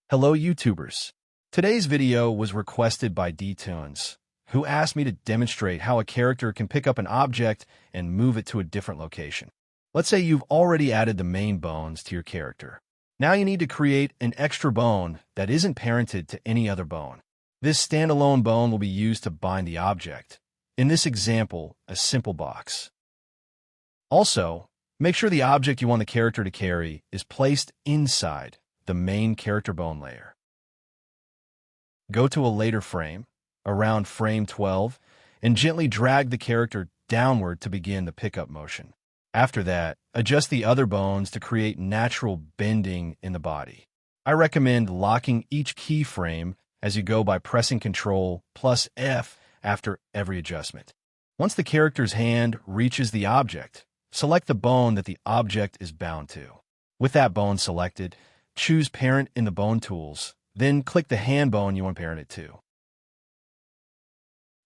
Hello YouTubers. Today's video was requested by D-Tunes, who asked me to demonstrate how a character can pick up an object and move it to a different location. Let's say you've already added the main bones to your character. Now you need to create an extra bone that isn't parented to any other bone. This standalone bone will be used to bind the object. In this example, a simple box. Also, make sure the object you want the character to carry is placed inside the main character bone layer. Go to a later frame, around frame 12, and gently drag the character downward to begin the pickup motion. After that, adjust the other bones to create natural bending in the body. I recommend locking each keyframe as you go by pressing Ctrl plus F after every adjustment. Once the character's hand reaches the object, select the bone that the object is bound to. With that bone selected, choose Parent in the Bone Tools, then click the hand bone you want to parent it to.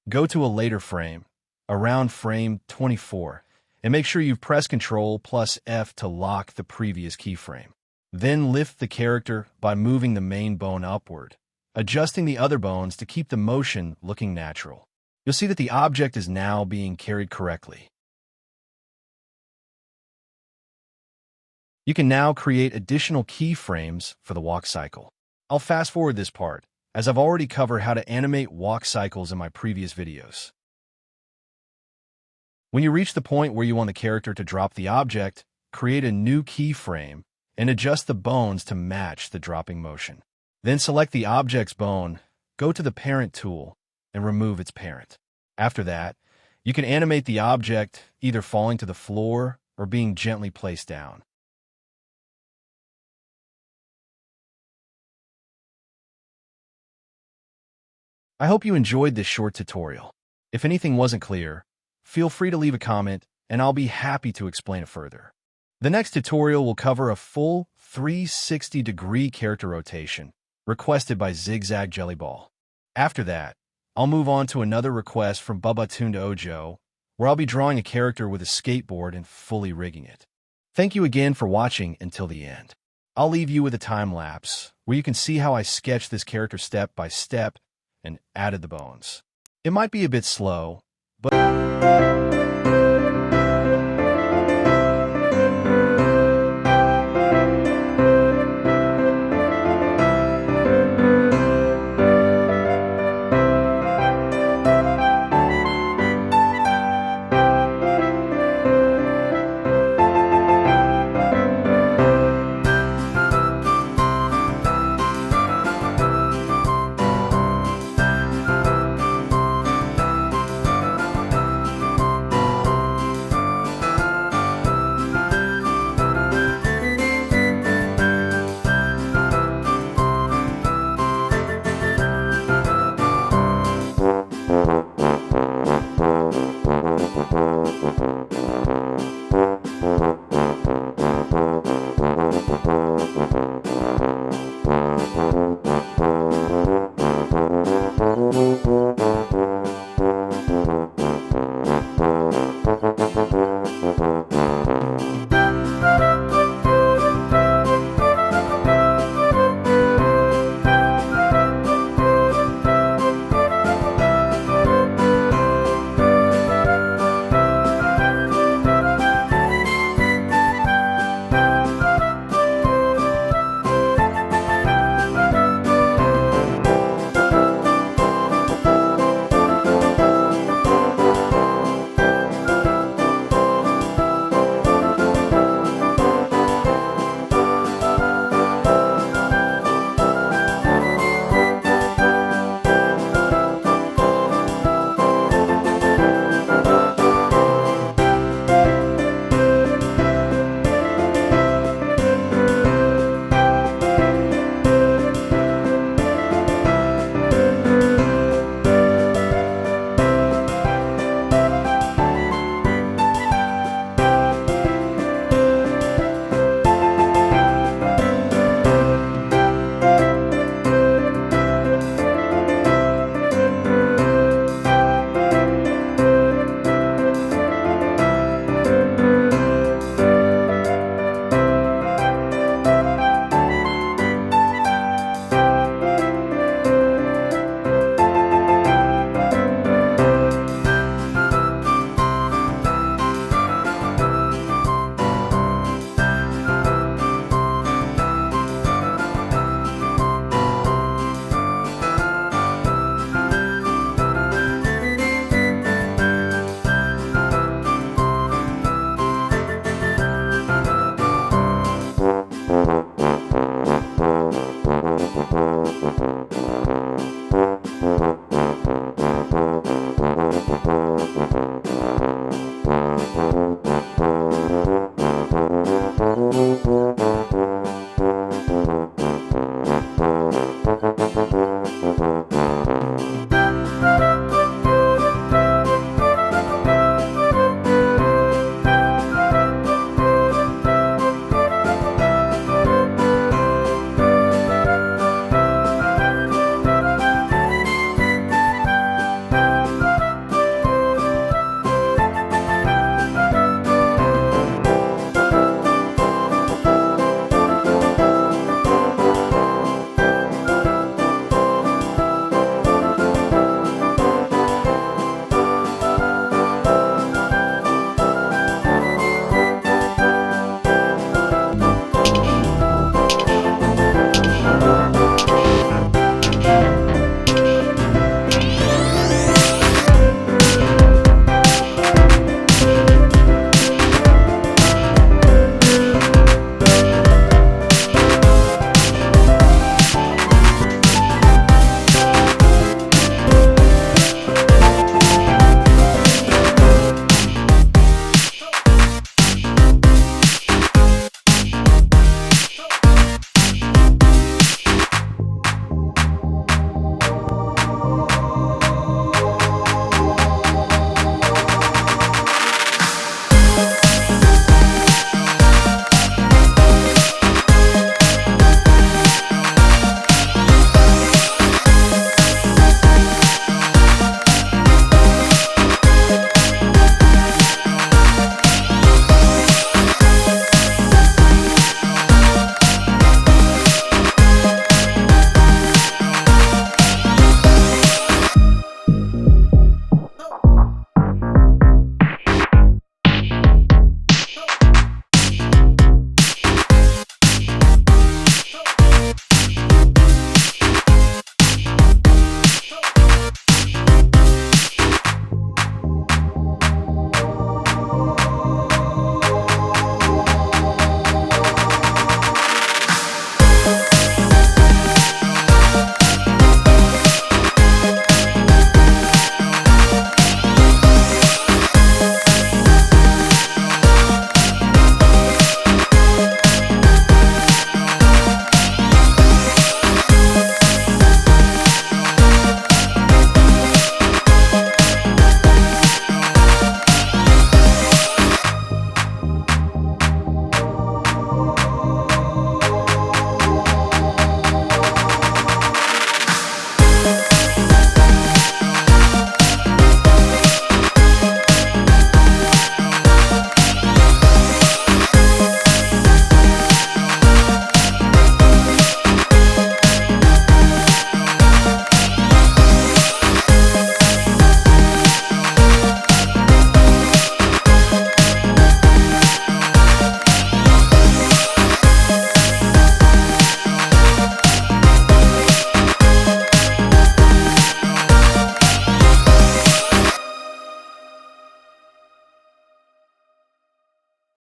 Go to a later frame, around frame 24, and make sure you've pressed Ctrl plus F to lock the previous keyframe. Then lift the character by moving the main bone upward, adjusting the other bones to keep the motion looking natural. You'll see that the object is now being carried correctly. You can now create additional keyframes for the walk cycle. I'll fast forward this part, as I've already covered how to animate walk cycles in my previous videos. When you reach the point where you want the character to drop the object, create a new keyframe and adjust the bones to match the dropping motion. Then select the object's bone, go to the Parent tool, and remove its parent. After that, you can animate the object either falling to the floor or being gently placed down. I hope you enjoyed this short tutorial. If anything wasn't clear, feel free to leave a comment and I'll be happy to explain it further. The next tutorial will cover a full 360-degree character rotation requested by Zigzag Jellyball. After that, I'll move on to another request from Bubba Tuned Ojo, where I'll be drawing a character with a skateboard and fully rigging it. Thank you again for watching until the end. I'll leave you with a time lapse where you can see how I sketched this character step by step and added the bones. It might be a bit slow, but